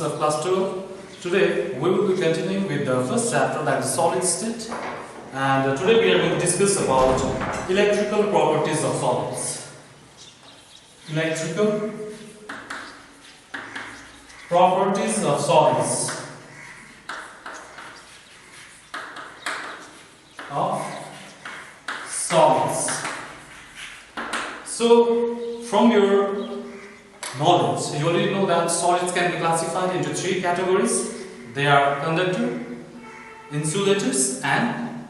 of class 12. Today we will be continuing with the first chapter, that is solid state, and today we are going to discuss about electrical properties of solids. Electrical properties of solids. So from your knowledge, you already know that solids can be classified into three categories. They are conductor, insulators and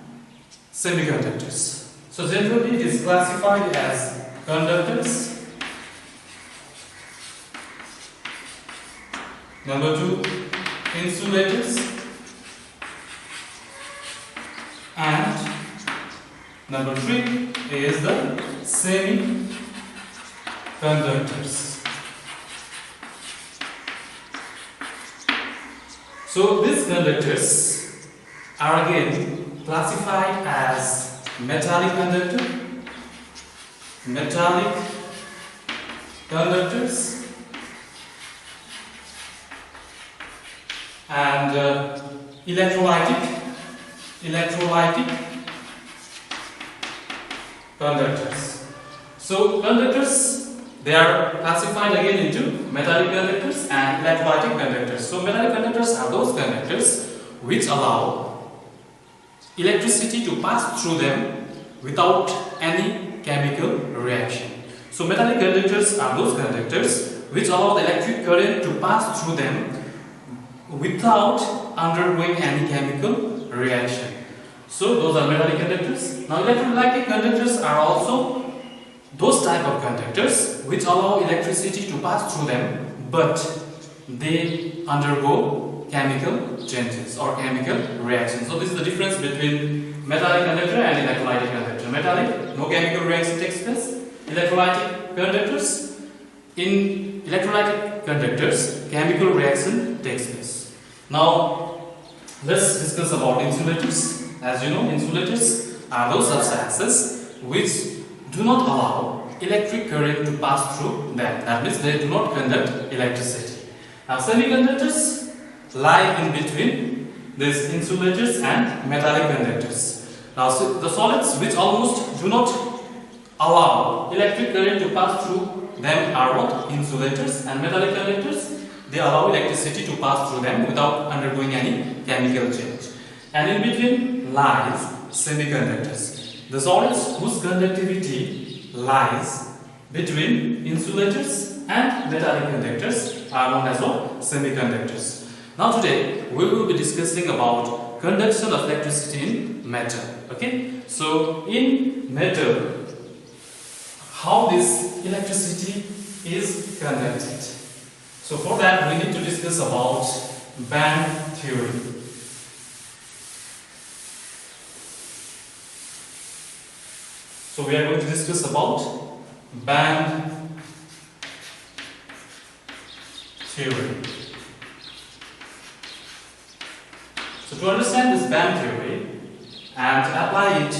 semiconductors. So generally it is classified as conductors, number 2 insulators, and number 3 is the semiconductors. So these conductors are again classified as metallic conductors, and electrolytic conductors. So conductors, they are classified again into metallic conductors and electrolytic conductors. So metallic conductors are those conductors which allow electricity to pass through them without any chemical reaction. So metallic conductors are those conductors which allow the electric current to pass through them without undergoing any chemical reaction. So those are metallic conductors. Now electrolytic conductors are also those type of conductors which allow electricity to pass through them, but they undergo chemical changes or chemical reactions. So this is the difference between metallic conductor and electrolytic conductor. Metallic, no chemical reaction takes place. Electrolytic conductors, in electrolytic conductors, chemical reaction takes place. Now let's discuss about insulators. As you know, insulators are those substances which do not allow electric current to pass through them. That means they do not conduct electricity. Now semiconductors lie in between these insulators and metallic conductors. Now so the solids which almost do not allow electric current to pass through them are what? Insulators. And metallic conductors, they allow electricity to pass through them without undergoing any chemical change. And in between lies semiconductors. The solids whose conductivity lies between insulators and metallic conductors are known as what? Semiconductors. Now today we will be discussing about conduction of electricity in metal. Okay? So in metal, how this electricity is conducted. So for that we need to discuss about band theory. So we are going to discuss about band theory. So to understand this band theory and apply it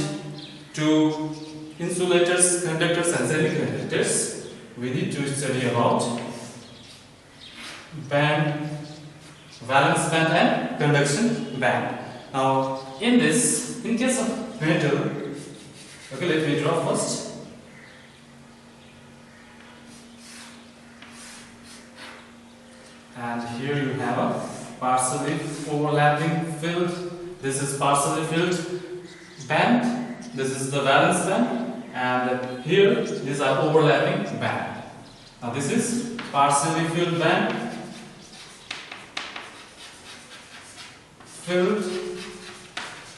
to insulators, conductors and semiconductors, we need to study about band, valence band and conduction band. Now in case of metal, okay, let me draw first. And here you have a partially overlapping field. This is partially filled band. This is the valence band. And here these are overlapping band. Now this is partially filled band. Filled.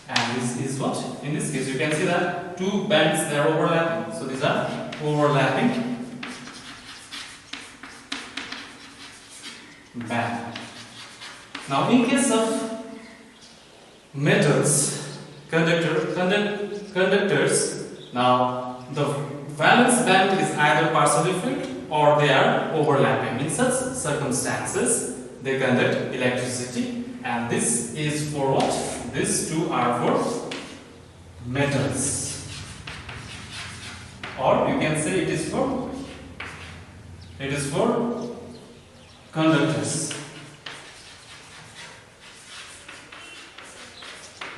And this is what? In this case you can see that two bands, they are overlapping. So these are overlapping band. Now in case of metals, conductors, now the valence band is either partially filled or they are overlapping. In such circumstances, they conduct electricity, and this is for what? These two are for metals, or you can say it is for conductors.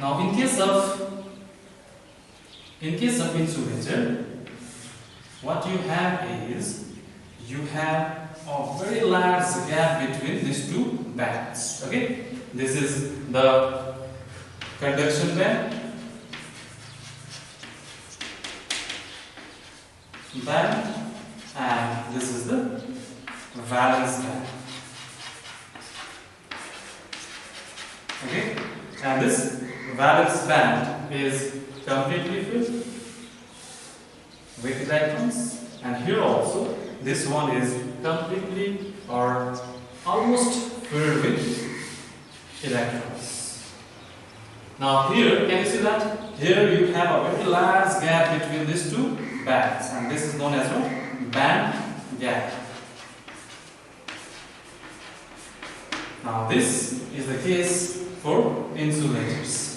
Now in case of insulator, what you have is you have a very large gap between these two bands. Okay, this is the conduction band, and this is the valence band. Okay, and this valence band is completely filled with electrons, and here also this one is completely or almost filled with electrons. Now here, can you see that? Here you have a very large gap between these two bands, and this is known as what? Band gap. Now this is the case for insulators.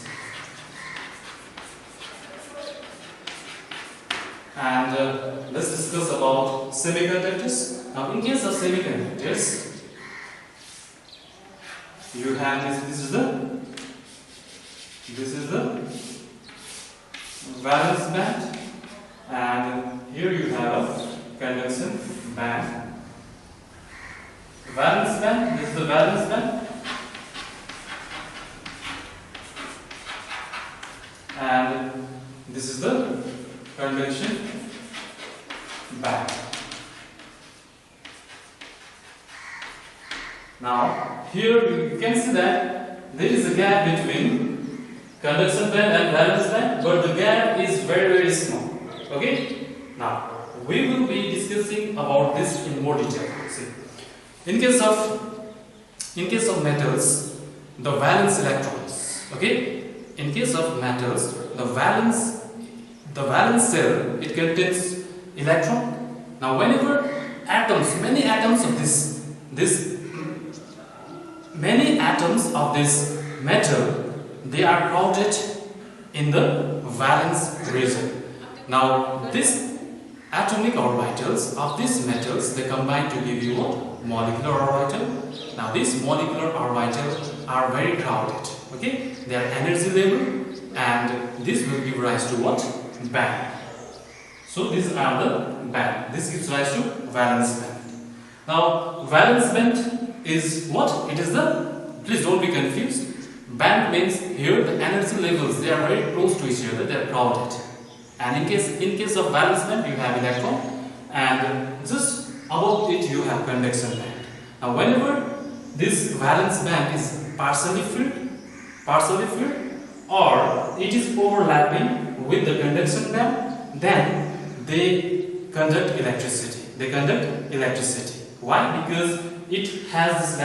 And let's discuss about semiconductors. Now in case of semiconductors, you have this is the valence band, and here you have a conduction band. Valence band, this is the valence band, and this is the conduction band. Now here you can see that there is a gap between conduction band and valence band, but the gap is very small. Okay, now we will be discussing about this in more detail. See, in case of metals, the valence electrons. Okay, in case of metals, the valence cell, it contains electron. Now whenever many atoms of this metal, they are crowded in the valence region. Now this atomic orbitals of these metals, they combine to give you what? Molecular orbital. Now these molecular orbitals are very crowded. Okay, they are energy level, and this will give rise to what? Band. So these are the band. This gives rise to valence band. Now valence band is what? It is please don't be confused. Band means here the energy levels, they are very close to each other, they are crowded. And in case of valence band, you have electron, and just above it you have conduction band. Now whenever this valence band is partially filled, or it is overlapping with the conduction band, then they conduct electricity. Why? Because it has this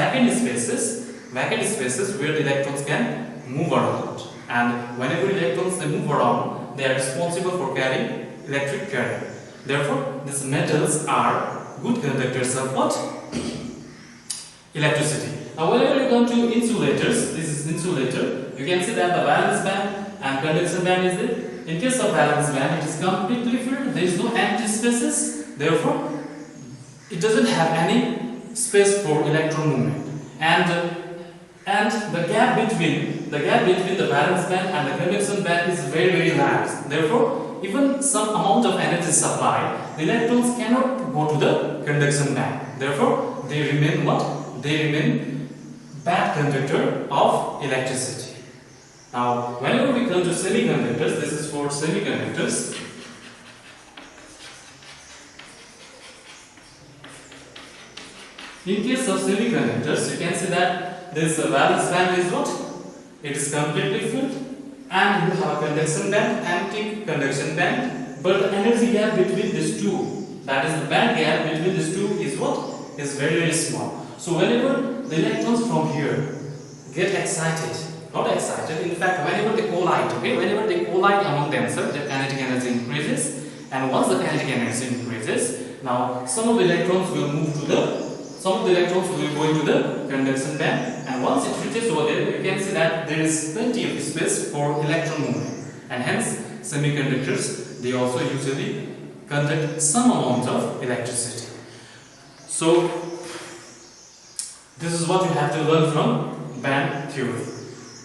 vacant spaces where the electrons can move around, and whenever electrons they move around, they are responsible for carrying electric current. Therefore, these metals are good conductors of what? Electricity. Now whenever you come to insulators, this is insulator, you can see that the valence band and conduction band is there. In case of valence band, it is completely filled, there is no empty spaces, therefore it doesn't have any space for electron movement. And the gap between the valence band and the conduction band is very large. Therefore, even some amount of energy supply, the electrons cannot go to the conduction band. Therefore, they remain what? They remain bad conductor of electricity. Now, whenever we come to semiconductors, this is for semiconductors. In case of semiconductors, you can see that this valence band is what? It is completely filled, and you have a conduction band, empty conduction band, but the energy gap between these two, that is the band gap between these two, is what? Is very small. So whenever the electrons from here get excited, not excited, in fact whenever they collide, okay, whenever they collide among themselves, their kinetic energy increases, and once the kinetic energy increases, now some of the electrons will go into the conduction band, and once it reaches over there, you can see that there is plenty of space for electron movement, and hence semiconductors, they also usually conduct some amount of electricity. So this is what you have to learn from band theory.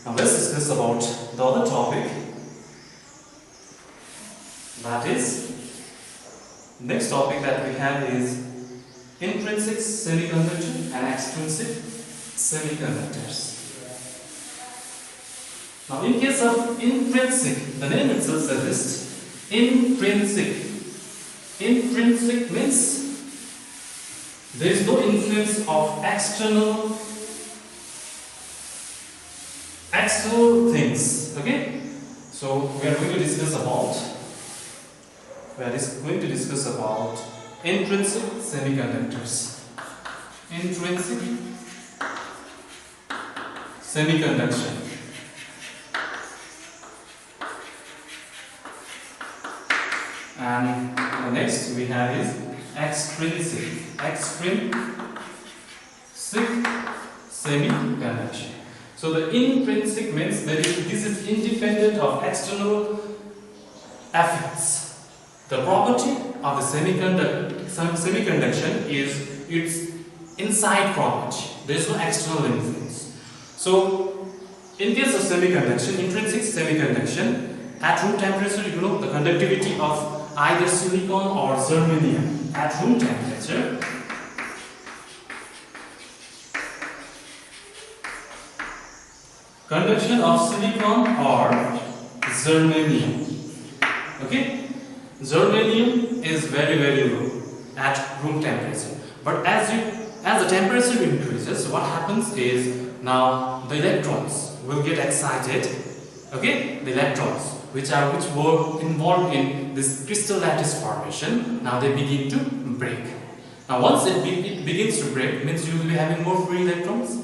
Now let's discuss about the other topic, that is, next topic that we have is intrinsic semiconduction and extrinsic semiconductors. Now in case of intrinsic, the name itself suggests intrinsic. Intrinsic means there is no influence of external things. Okay, so we are going to discuss about intrinsic semiconductors. Intrinsic semiconduction. And the next we have is extrinsic semiconduction. So the intrinsic means that this is independent of external effects. The property of the semiconduction is its inside property. There is no external influence. So in case of semiconduction, intrinsic semiconduction, at room temperature, you know the conductivity of either silicon or germanium at room temperature. Conduction of silicon or germanium. Okay, germanium is very low at room temperature. But as the temperature increases, what happens is now the electrons will get excited. Okay, the electrons which were involved in this crystal lattice formation, now they begin to break. Now once it begins to break, means you will be having more free electrons.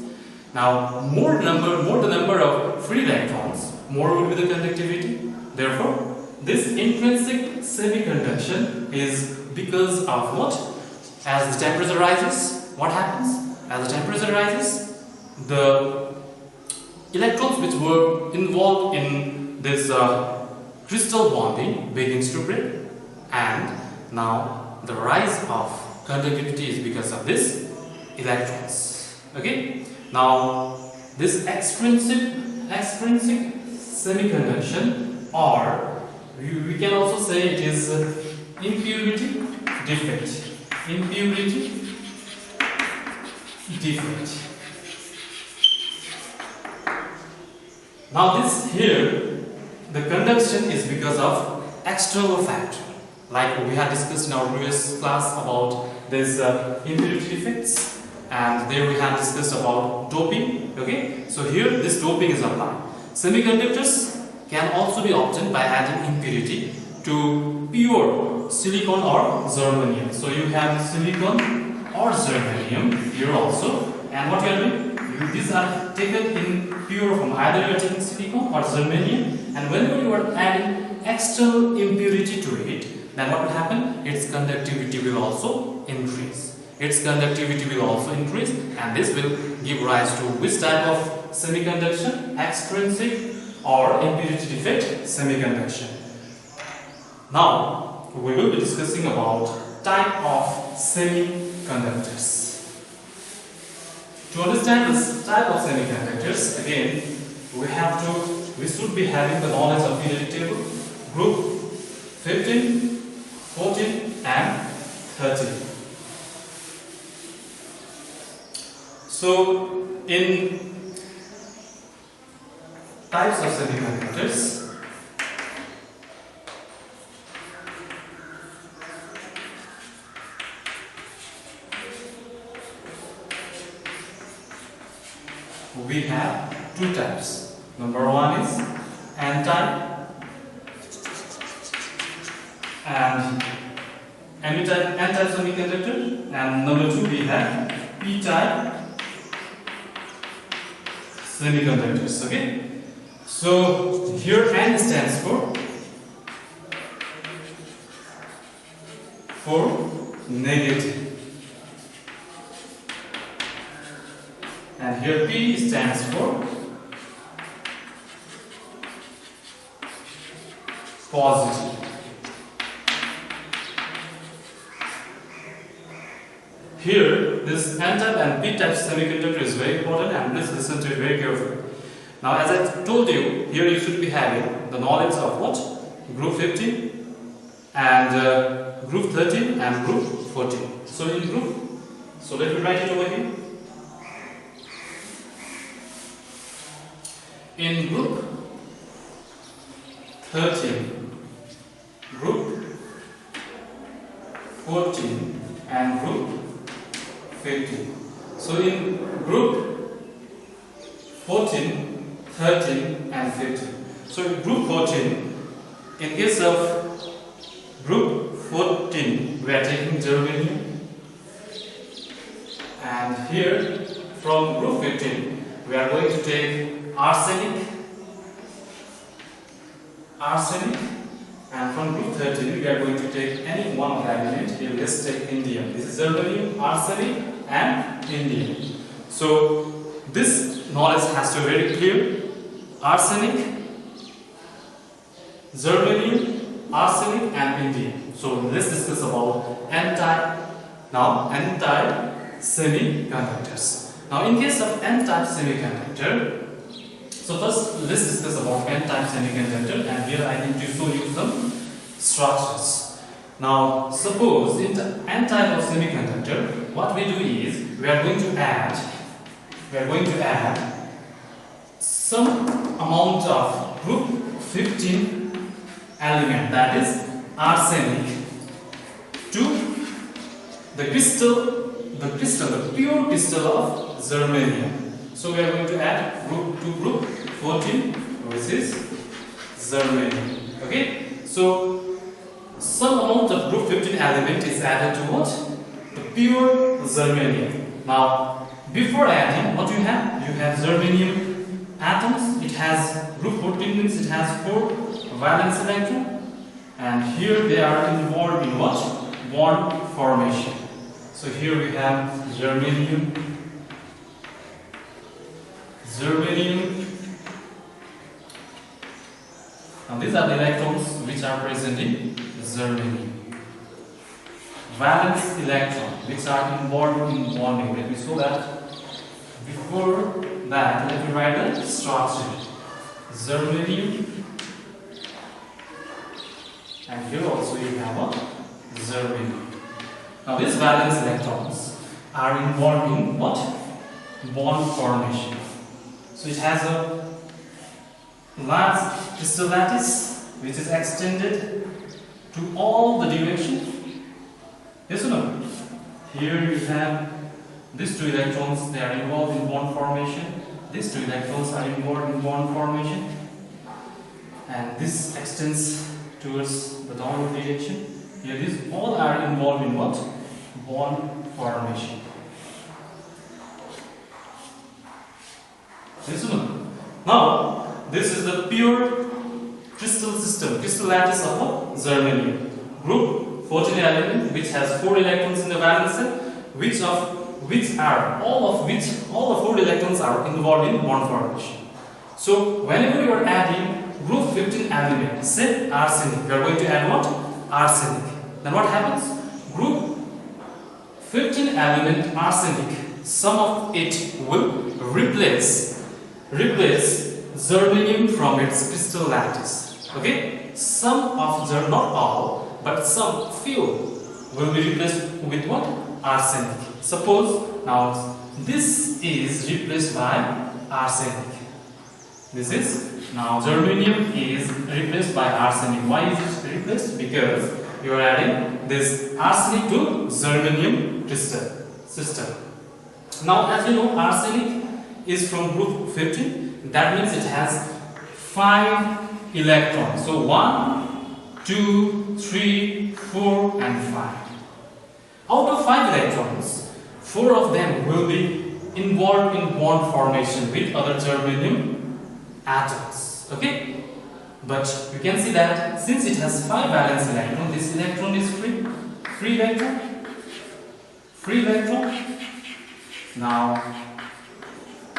Now more the number of free electrons, more will be the conductivity. Therefore, this intrinsic semiconduction is because of what? As the temperature rises, what happens? As the temperature rises, the electrons which were involved in this crystal bonding begins to break, and now the rise of conductivity is because of this electrons. Okay, now this extrinsic semiconduction, or we can also say it is impurity defect. Impurity defect. Now this here, the conduction is because of external factor. Like we had discussed in our previous class about this impurity defects, and there we have discussed about doping. Okay, so here this doping is applied. Semiconductors can also be obtained by adding impurity to pure silicon or germanium. So you have silicon or germanium here also, and what you are doing? These are taken in pure form. Either you are taking silicon or germanium, and whenever you are adding external impurity to it, then what will happen? Its conductivity will also increase. Its conductivity will also increase, and this will give rise to which type of semiconduction? Extrinsic or impurity defect semiconduction. Now we will be discussing about type of semiconductors. To understand this type of semiconductors, again we should be having the knowledge of periodic table, group 15, 14 and 13. So in types of semiconductors, we have two types. Number one is N-type and N-type semiconductor, and number two we have P-type semiconductors. Okay, so here N stands for negative, and here P stands for positive. Here, this N-type and P-type semiconductor is very important, and please listen to it very carefully. Now as I told you, here you should be having the knowledge of what? Group 15 and group 13 and group 14. So in group, so let me write it over here. In group 13, group 14 and group 15. So in group 14, 13 and 15. So in group 14, in case of group 14, we are taking germanium, and here from group 15, we are going to take arsenic, and from group 13 we are going to take any one of the elements. Here let's take indium. This is germanium, arsenic and indium. So this knowledge has to be very clear. Arsenic, germanium, arsenic and indium. So let's discuss about n-type. Now n-type semiconductors. Now in case of n-type semiconductor, so first let's discuss about n-type semiconductor, and here I need to show you some structures. Now suppose in the n-type of semiconductor, what we do is we are going to add some amount of group 15 element, that is arsenic, to the pure crystal of germanium. So we are going to add group to group 14, which is germanium. Okay, so some amount of group 15 element is added to what? The pure germanium. Now before adding, what you have? You have germanium atoms. It has group 14 means it has 4 valence electron, and here they are involved in what? Bond formation. So here we have germanium, and these are the electrons which are present in germanium. Valence electron which are involved in bonding. Let me show that. Before that, let me write the structure. Germanium, and here also you have what? Germanium. Now these valence electrons are involved in what? Bond formation. So it has a large crystal lattice which is extended to all the directions. Yes or no? Here you have these 2 electrons, they are involved in bond formation. These 2 electrons are involved in bond formation, and this extends towards the downward direction. Here these all are involved in what? Bond formation. Yes or no? Now this is the pure crystal system, crystal lattice of what? Germanium. Group 14 element which has 4 electrons in the valence shell, all the 4 electrons are involved in bond formation. So whenever you are adding group 15 element, say arsenic, you are going to add what? Arsenic. Then what happens? Group 15 element arsenic, some of it will replace germanium from its crystal lattice. Okay? Some of them, not all, but some few will be replaced with what? Arsenic. Suppose now this is replaced by arsenic. This is now germanium is replaced by arsenic. Why is it replaced? Because you are adding this arsenic to germanium crystal system. Now as you know, arsenic is from group 15. That means it has 5 electrons. So 1, 2, 3, 4 and 5. Out of 5 electrons, 4 of them will be involved in bond formation with other germanium atoms. Okay? But you can see that since it has 5 valence electrons, this electron is free electron. Now,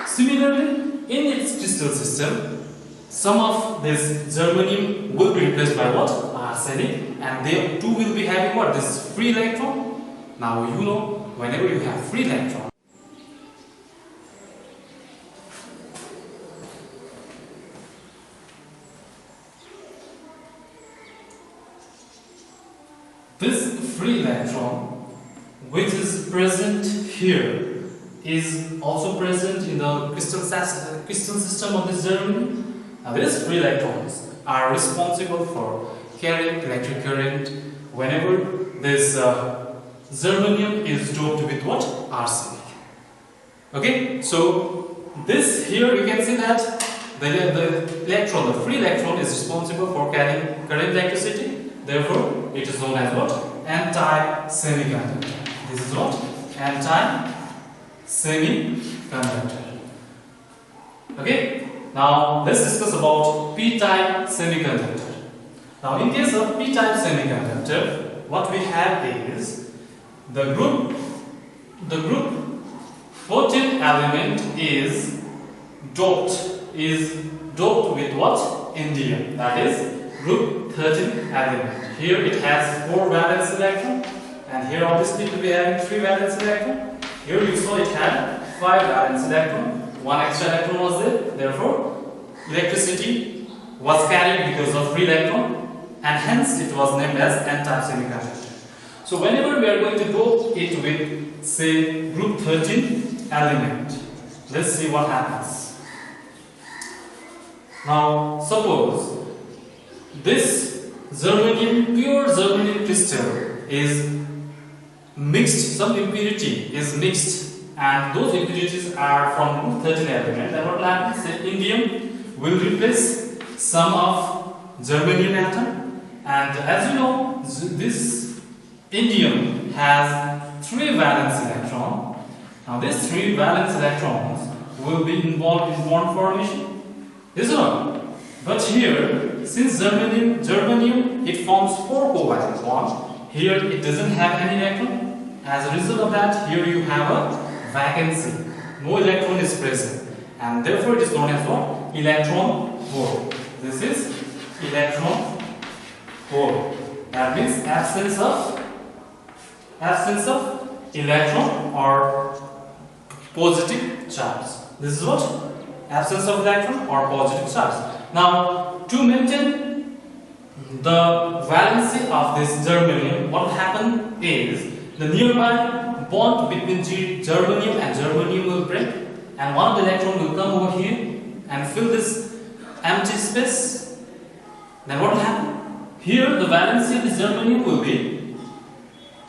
similarly, in its crystal system, some of this germanium will be replaced by what? Arsenic, and they too will be having what? This free electron. Now you know, whenever you have free electron, free electron which is present here is also present in the crystal system of this germanium. Now these free electrons are responsible for carrying electric current whenever this germanium is doped with what? Arsenic. Okay, so this here you can see that the electron, the free electron, is responsible for carrying current electricity. Therefore, it is known as what? Anti-semiconductor. This is what? Anti-semiconductor. Okay. Now let's discuss about p-type semiconductor. Now in case of p-type semiconductor, what we have is the group 14 element is doped with what? Indium. That is group 13 element. Here it has 4 valence electron, and here obviously it will be having 3 valence electron. Here you saw it had 5 valence electron. 1 extra electron was there. Therefore, electricity was carried because of free electron, and hence it was named as n-type semiconductor. So whenever we are going to dope it with, say, group 13 element, let's see what happens. Now suppose this pure germanium crystal is mixed, some impurity is mixed, and those impurities are from group 13 element. Then what will happen? Say indium will replace some of germanium atom, and as you know, this indium has 3 valence electrons. Now these 3 valence electrons will be involved in bond formation. This one. But here, since germanium it forms 4 covalent bonds. Here it doesn't have any electron. As a result of that, here you have a vacancy. No electron is present, and therefore it is known as what? Electron hole. This is electron hole. That means absence of electron or positive charge. This is what? Absence of electron or positive charge. Now, to maintain the valency of this germanium, what will happen is the nearby bond between germanium and germanium will break, and one of the electron will come over here and fill this empty space. Then what will happen? Here the valency of the germanium will be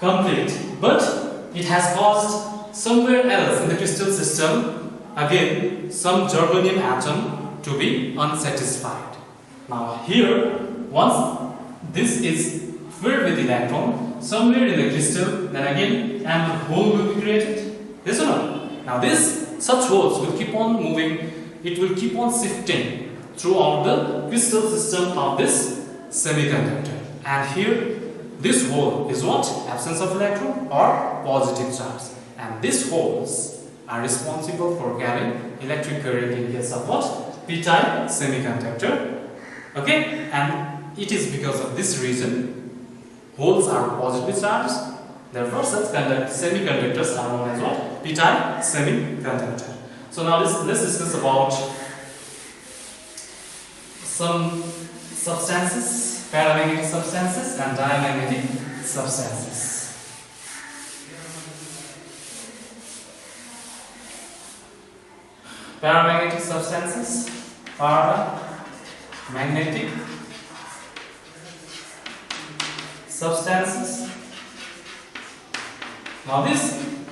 complete, but it has caused somewhere else in the crystal system again some germanium atom to be unsatisfied. Now here, once this is filled with electron somewhere in the crystal, then again and hole will be created. Yes or no? Now such holes will keep on moving, it will keep on shifting throughout the crystal system of this semiconductor. And here this hole is what? Absence of electron or positive charge. And these holes are responsible for carrying electric current in case of what? P-type semiconductor. Okay? And it is because of this reason holes are positively charged. Therefore, such semiconductors are known as what? P-type semiconductor. So now let's discuss about some substances, paramagnetic substances and diamagnetic substances. Paramagnetic substances, paramagnetic substances. Now these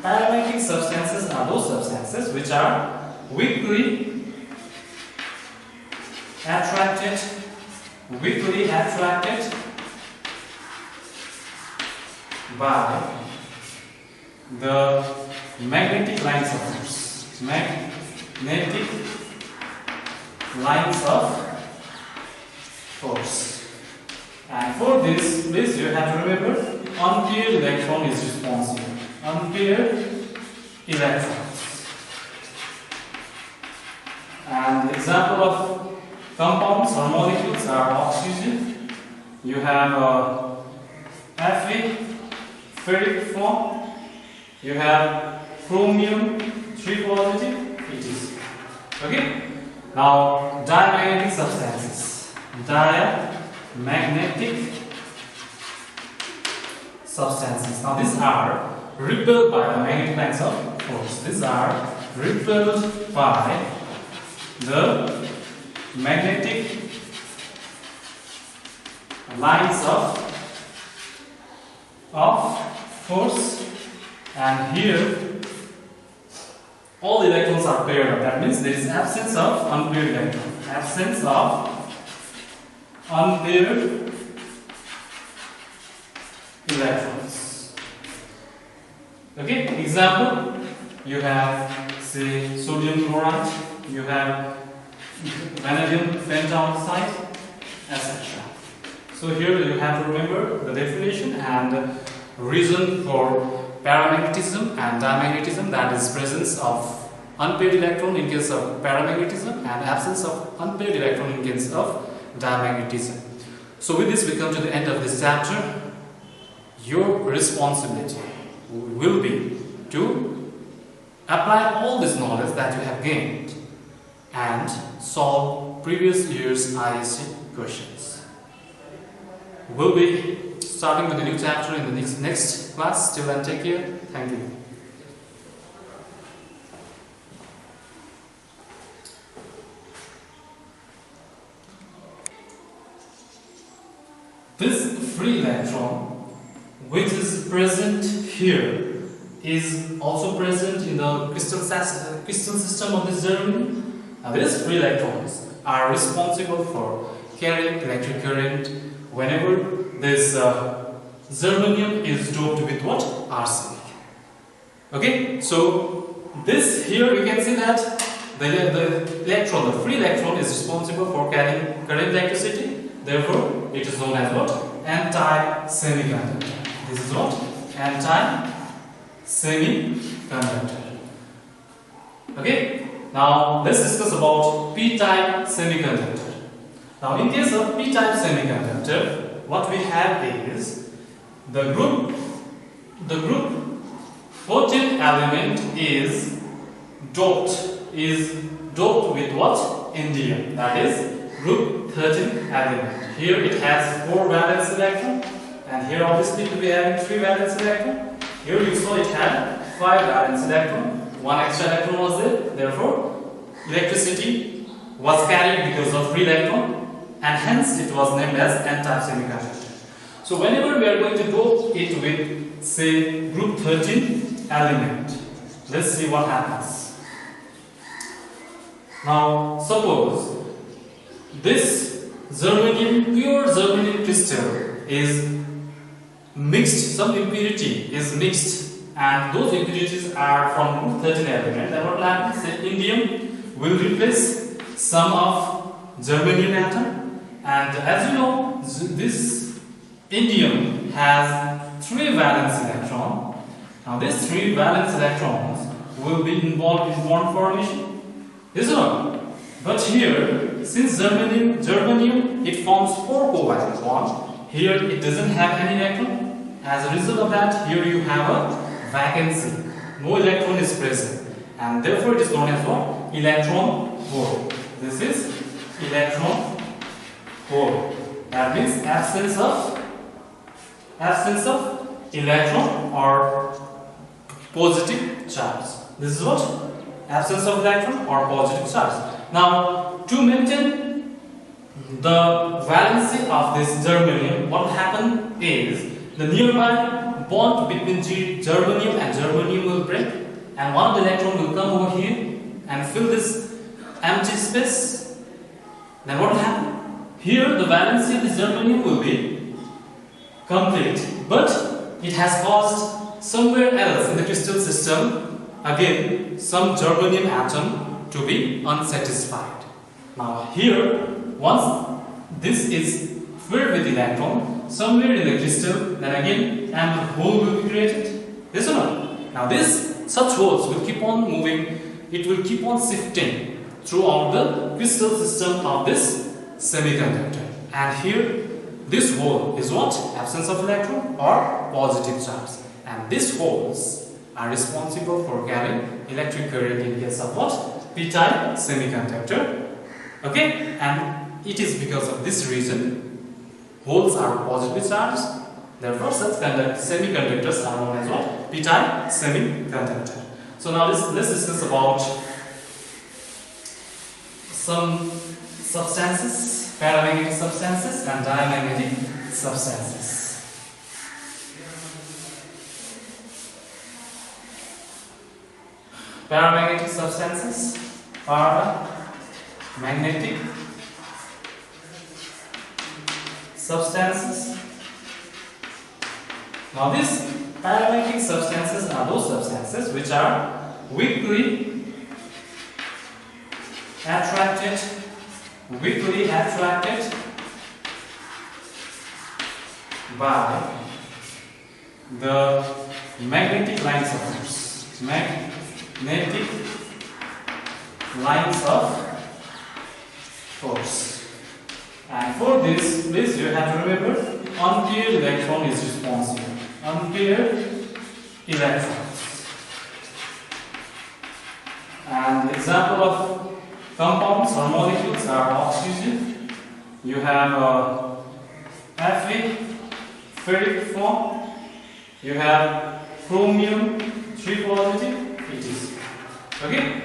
paramagnetic substances are those substances which are weakly attracted by the magnetic lines of force. Magnetic lines of force. And for this, please you have to remember, unpaired electron is responsible. Unpaired electrons. And example of compounds or molecules are oxygen. You have Fe, ferric form. You have chromium 3 positive, etc. Okay. Now diamagnetic substances. Diamagnetic substances. Now these are repelled by the magnetic lines of force. These are repelled by the magnetic lines of force, and here all electrons are paired up. That means there is absence of unpaired electron. Absence of unpaired electrons. Okay, example, you have say sodium chloride, you have vanadium pentaoxide, etc. So here you have to remember the definition and reason for paramagnetism and diamagnetism, that is presence of unpaired electron in case of paramagnetism and absence of unpaired electron in case of diamagnetism. So with this we come to the end of this chapter. Your responsibility will be to apply all this knowledge that you have gained and solve previous year's ISC questions. We'll be starting with a new chapter in the next class. Till then, take care. Thank you. This free electron, which is present here, is also present in the crystal system of this germanium. Now these free electrons are responsible for carrying electric current whenever this germanium is doped with what? Arsenic. Okay, so this here you can see that the electron, the free electron, is responsible for carrying current electricity. Therefore, it is known as what? Anti-semiconductor. This is what? Anti-semiconductor. Okay, now let's discuss about p-type semiconductor. Now in case of p-type semiconductor, what we have is the group 14 element is doped with what? Indium. That is group 13 element. Here it has 4 valence electron, and here obviously we have 3 valence electron. Here you saw it had 5 valence electron. 1 extra electron was there. Therefore, electricity was carried because of free electron, and hence it was named as n-type semiconductor. So whenever we are going to dope it with, say, group 13 element, let's see what happens. Now suppose this pure germanium crystal is mixed, some impurity is mixed, and those impurities are from group 13 element. Then what will happen? Say indium will replace some of germanium atom, and as you know, this indium has 3 valence electrons. Now these 3 valence electrons will be involved in bond formation. Is it not? But here, since germanium it forms 4 covalent bonds. Here it doesn't have any electron. As a result of that, here you have a vacancy. No electron is present, and therefore it is known as what? Electron hole. This is electron hole. That means absence of electron or positive charge. This is what? Absence of electron or positive charge. Now, to maintain the valency of this germanium, what will happen is the nearby bond between germanium and germanium will break, and one of the electron will come over here and fill this empty space. Then what will happen? Here the valency of the germanium will be complete, but it has caused somewhere else in the crystal system again some germanium atom to be unsatisfied. Now here, once this is filled with electron somewhere in the crystal, then again ample hole will be created. Yes or no? Now such holes will keep on moving, it will keep on shifting throughout the crystal system of this semiconductor. And here this hole is what? Absence of electron or positive charge. And these holes are responsible for carrying electric current in case of what? P-type semiconductor. Okay? And it is because of this reason holes are positively charged Therefore, such semiconductors are known as what? P-type semiconductor. So now let's discuss about some substances, paramagnetic substances and diamagnetic substances. Paramagnetic substances, paramagnetic substances. Now these paramagnetic substances are those substances which are weakly attracted by the magnetic lines of force. Magnetic lines of force. And for this, please you have to remember, unpaired electron is responsible. Unpaired electrons. And example of compounds or molecules are oxygen. You have Fe, ferric form. You have chromium, 3 positive, etc. Okay.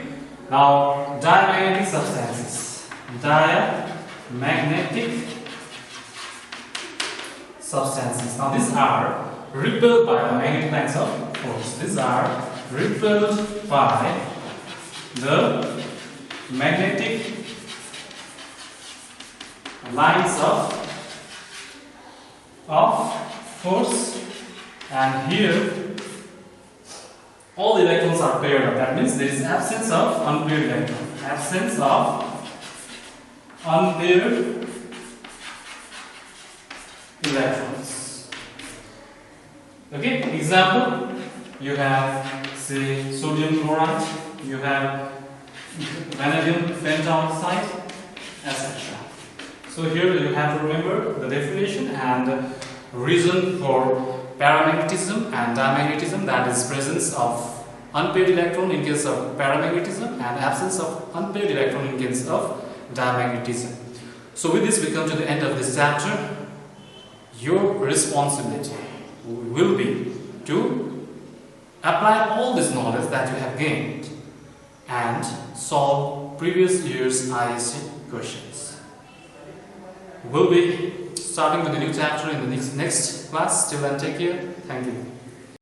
Now diamagnetic substances. Diamagnetic substances. Now these are repelled by the magnetic lines of force. These are repelled by the magnetic lines of force, and here all electrons are paired up. That means there is absence of unpaired electron. Absence of unpaired electrons. Okay, example, you have say sodium chloride, you have vanadium pentoxide, etc. So here you have to remember the definition and reason for paramagnetism and diamagnetism, that is presence of unpaired electron in case of paramagnetism and absence of unpaired electron in case of diamagnetism. So with this we come to the end of this chapter. Your responsibility will be to apply all this knowledge that you have gained and solve previous year's ISC questions. We'll be starting with a new chapter in the next class. Till then, take care. Thank you.